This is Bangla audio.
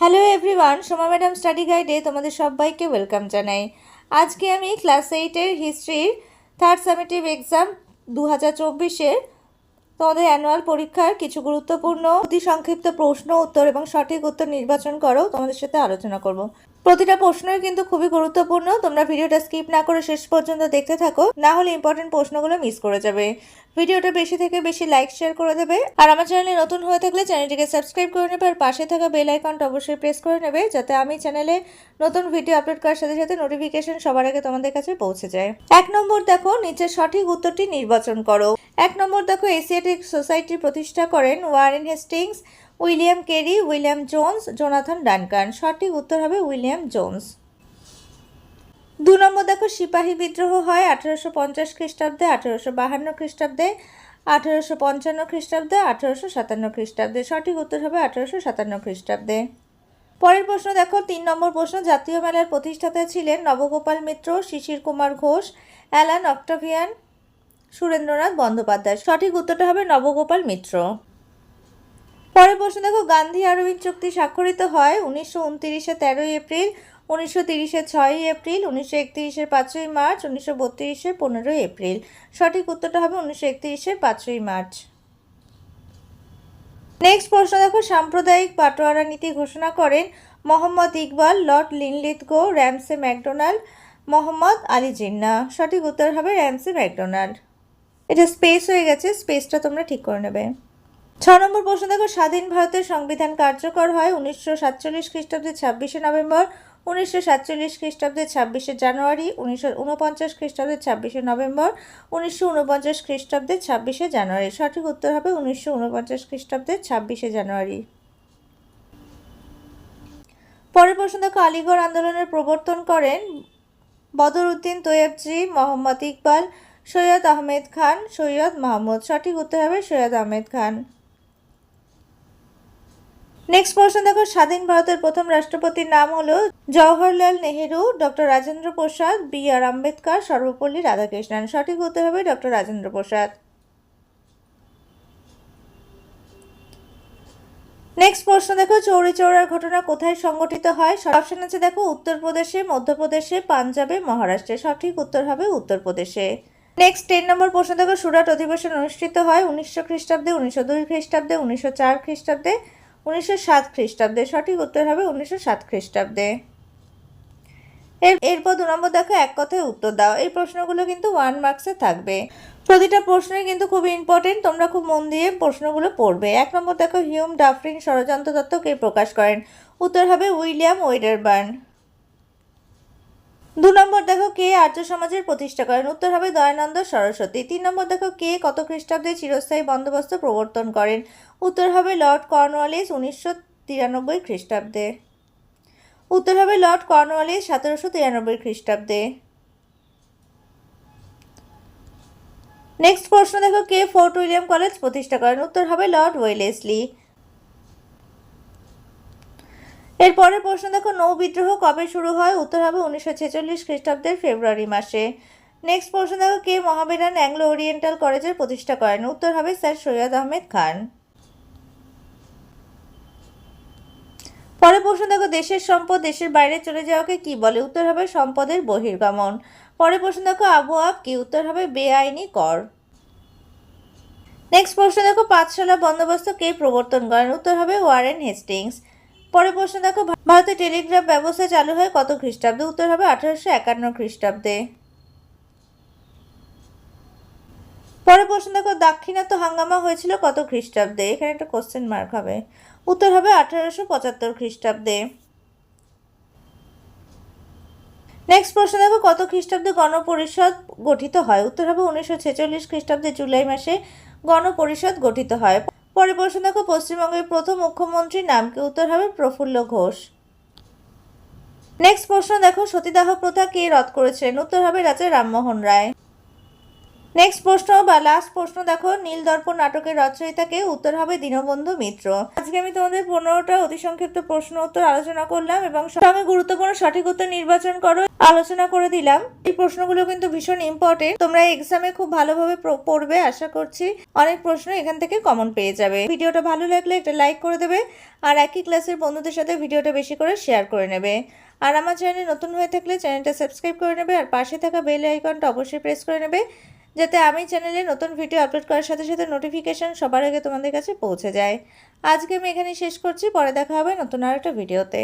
Hello everyone, Soma madam study গাইডে তোমাদের সবাইকে ওয়েলকাম জানাই। আজকে আমি ক্লাস 8-এর হিস্ট্রির থার্ড সামেটিভ এক্সাম 2024-এর তোমাদের অ্যানুয়াল পরীক্ষার কিছু গুরুত্বপূর্ণ অতি সংক্ষিপ্ত প্রশ্ন উত্তর এবং সঠিক উত্তর নির্বাচন করো তোমাদের সাথে আলোচনা করব। প্রতিটা প্রশ্নই কিন্তু খুবই গুরুত্বপূর্ণ। তোমরা ভিডিওটা স্কিপ না করে শেষ পর্যন্ত দেখতে থাকো, না হলে ইম্পর্টেন্ট প্রশ্নগুলো মিস করে যাবে। ভিডিওটা বেশি থেকে বেশি লাইক শেয়ার করে দেবে, আর আমার চ্যানেলে নতুন হয়ে থাকলে চ্যানেলটিকে সাবস্ক্রাইব করে নেবে, আর পাশে থাকা বেল আইকনটা অবশ্যই প্রেস করে নেবে, যাতে আমি চ্যানেলে নতুন ভিডিও আপলোড করার সাথে সাথে নোটিফিকেশন সবার আগে তোমাদের কাছে পৌঁছে যায়। 1 নম্বর দেখো, নিচের সঠিক উত্তরটি নির্বাচন করো। 1 নম্বর দেখো, এশিয়াটিক সোসাইটি প্রতিষ্ঠা করেন Warren Hastings, William Carey, William Jones, Jonathan Duncan. সঠিক উত্তর হবে উইলিয়াম জোন্স। 2 নম্বর দেখো, সিপাহী বিদ্রোহ হয় 1850 খ্রিস্টাব্দে, 1852 খ্রিস্টাব্দে, 1855 খ্রিস্টাব্দে, 1857 খ্রিস্টাব্দে। সঠিক উত্তর হবে 1857 খ্রিস্টাব্দে। পরের প্রশ্ন দেখো, 3 নম্বর প্রশ্ন, জাতীয় মেলার প্রতিষ্ঠাতা ছিলেন নবগোপাল মিত্র, শিশির কুমার ঘোষ, অ্যালান অক্টাভিয়ান, সুরেন্দ্রনাথ বন্দ্যোপাধ্যায়। সঠিক উত্তরটা হবে নবগোপাল মিত্র। পরের প্রশ্ন দেখো, গান্ধী আরবিন চুক্তি স্বাক্ষরিত হয় 1929-এ 13 এপ্রিল, 1930-এ 6 এপ্রিল, 1931-এ 5 মার্চ, 1932-এ 15 এপ্রিল। সঠিক উত্তরটা হবে 1931-এ 5 মার্চ। নেক্সট প্রশ্ন দেখো, সাম্প্রদায়িক বাটোয়ারা নীতি ঘোষণা করেন Mohammad Iqbal, Lord Linlithgow, Ramsay McDonald, Mohammad Ali Jinnah. সঠিক উত্তর হবে র্যামসে ম্যাকডোনাল্ড। এটা স্পেস হয়ে গেছে, স্পেসটা তোমরা ঠিক করে নেবে। 6 নম্বর প্রশ্ন দেখো, স্বাধীন ভারতের সংবিধান কার্যকর হয় 1947 খ্রিস্টাব্দে 26 নভেম্বর, 1947 খ্রিস্টাব্দে 26 জানুয়ারি, 1949 খ্রিস্টাব্দে 26 নভেম্বর, 1949 খ্রিস্টাব্দে 26 জানুয়ারি। সঠিক উত্তর হবে 1949 খ্রিস্টাব্দে 26 জানুয়ারি। পরের প্রশ্ন দেখো, আলিগড় আন্দোলনের প্রবর্তন করেন বদরউদ্দিন তৈয়বজি, মোহাম্মদ ইকবাল, সৈয়দ আহমেদ খান, সৈয়দ মাহমুদ। সঠিক উত্তর হবে সৈয়দ আহমেদ খান। নেক্সট প্রশ্ন দেখো, স্বাধীন ভারতের প্রথম রাষ্ট্রপতির নাম হলো জওহরলাল নেহেরু, ডক্টর রাজেন্দ্র প্রসাদ, বি.আর. আম্বেদকর, সর্বপল্লী রাধাকৃষ্ণন। সঠিক উত্তর হবে ডক্টর রাজেন্দ্র প্রসাদ। নেক্সট প্রশ্ন দেখো, চৌরি চৌরার ঘটনা কোথায় সংঘটিত হয়? অপশন আছে দেখো, উত্তরপ্রদেশে, মধ্যপ্রদেশে, পাঞ্জাবে, মহারাষ্ট্রে। সঠিক উত্তর হবে উত্তরপ্রদেশে। নেক্সট 10 নম্বর প্রশ্ন দেখো, সুরাট অধিবেশন অনুষ্ঠিত হয় 1900 খ্রিস্টাব্দে, 1902 খ্রিস্টাব্দে, 1904 খ্রিস্টাব্দে, 1907 খ্রিস্টাব্দে। সঠিক উত্তর হবে 1907 খ্রিস্টাব্দে। এরপর 2 নম্বর দেখো, এক কথায় উত্তর দাও। এই প্রশ্নগুলো কিন্তু 1 মার্কসে থাকবে। প্রতিটা প্রশ্নই কিন্তু খুব ইম্পর্টেন্ট, তোমরা খুব মন দিয়ে প্রশ্নগুলো পড়বে। 1 নম্বর দেখো, হিউম ডাফরিন ষড়যন্ত্র তত্ত্ব কে প্রকাশ করেন? উত্তর হবে উইলিয়াম ওয়েডারবার্ন। 2 নম্বর দেখো, কে আর্য সমাজের প্রতিষ্ঠা করেন? উত্তর হবে দয়ানন্দ সরস্বতী। 3 নম্বর দেখো, কে কত খ্রিস্টাব্দে চিরস্থায়ী বন্দোবস্ত প্রবর্তন করেন? উত্তর হবে লর্ড কর্নওয়ালিস, 1993 খ্রিস্টাব্দে। উত্তর হবে লর্ড কর্নওয়ালিস, 1793 খ্রিস্টাব্দে। নেক্সট প্রশ্ন দেখো, কে ফোর্ট উইলিয়াম কলেজ প্রতিষ্ঠা করেন? উত্তর হবে লর্ড ওয়েলেসলি। এরপরের প্রশ্ন দেখো, নৌ বিদ্রোহ কবে শুরু হয়? উত্তর হবে 1946 খ্রিস্টাব্দের ফেব্রুয়ারি মাসে। নেক্সট প্রশ্ন দেখো, কে মহামেডান অ্যাংলো ওরিয়েন্টাল কলেজের প্রতিষ্ঠা করেন? উত্তর হবে স্যার সৈয়দ আহমেদ খান। পরের প্রশ্ন দেখো, দেশের সম্পদ দেশের বাইরে চলে যাওয়াকে কি বলে? উত্তর হবে সম্পদের বহির্গমন। পরের প্রশ্ন দেখো, আবওয়াব কি? উত্তর হবে বেআইনি কর। নেক্সট প্রশ্ন দেখো, পাঠশালা বন্দোবস্ত কে প্রবর্তন করেন? উত্তর হবে ওয়ারেন হেস্টিংস। পরের প্রশ্ন দেখো, ভারতে টেলিগ্রাফ ব্যবস্থা চালু হয় কত খ্রিস্টাব্দে? উত্তর হবে 1851 খ্রিস্টাব্দে। পরের প্রশ্ন দেখো, দাক্ষিণাত্য হাঙ্গামা হয়েছিল কত খ্রিস্টাব্দে? এখানে একটা কোশ্চেন মার্ক হবে। উত্তর হবে 1875 খ্রিস্টাব্দে। নেক্সট প্রশ্ন দেখো, কত খ্রিস্টাব্দে গণপরিষদ গঠিত হয়? উত্তর হবে 1946 খ্রিস্টাব্দে জুলাই মাসে গণপরিষদ গঠিত হয়। পরের প্রশ্ন দেখো, পশ্চিমবঙ্গের প্রথম মুখ্যমন্ত্রীর নাম কি? উত্তর হবে প্রফুল্ল ঘোষ। নেক্সট প্রশ্ন দেখো, সতীদাহ প্রথা কে রদ করেছিলেন? উত্তর হবে রাজা রামমোহন রায়। নেক্সট প্রশ্ন বা লাস্ট প্রশ্ন দেখো, নীলদর্পণ নাটকের রচয়িতাকে? উত্তর হবে দীনবন্ধু মিত্র। আজকে আমি তোমাদের 15টা অতি সংক্ষিপ্ত প্রশ্ন উত্তর আলোচনা করলাম এবং সঙ্গে গুরুত্বপূর্ণ সঠিক উত্তর নির্বাচন করো আলোচনা করে দিলাম। এই প্রশ্নগুলো কিন্তু ভীষণ ইম্পর্টেন্ট, তোমরা এক্সামে খুব ভালোভাবে পড়বে আশা করছি। অনেক প্রশ্ন এখান থেকে কমন পেয়ে যাবে। ভিডিওটা ভালো লাগলে একটা লাইক করে দেবে আর একই ক্লাসের বন্ধুদের সাথে ভিডিওটা বেশি করে শেয়ার করে নেবে। আর আমার চ্যানেলে নতুন হয়ে থাকলে চ্যানেলটা সাবস্ক্রাইব করে নেবে আর পাশে থাকা বেল আইকনটা অবশ্যই প্রেস করে নেবে, যাতে আমি চ্যানেলে নতুন ভিডিও আপলোড করার সাথে সাথে নোটিফিকেশন সবার আগে তোমাদের কাছে পৌঁছে যায়। আজকে আমি এখানেই শেষ করছি, পরে দেখা হবে নতুন আর একটা ভিডিওতে।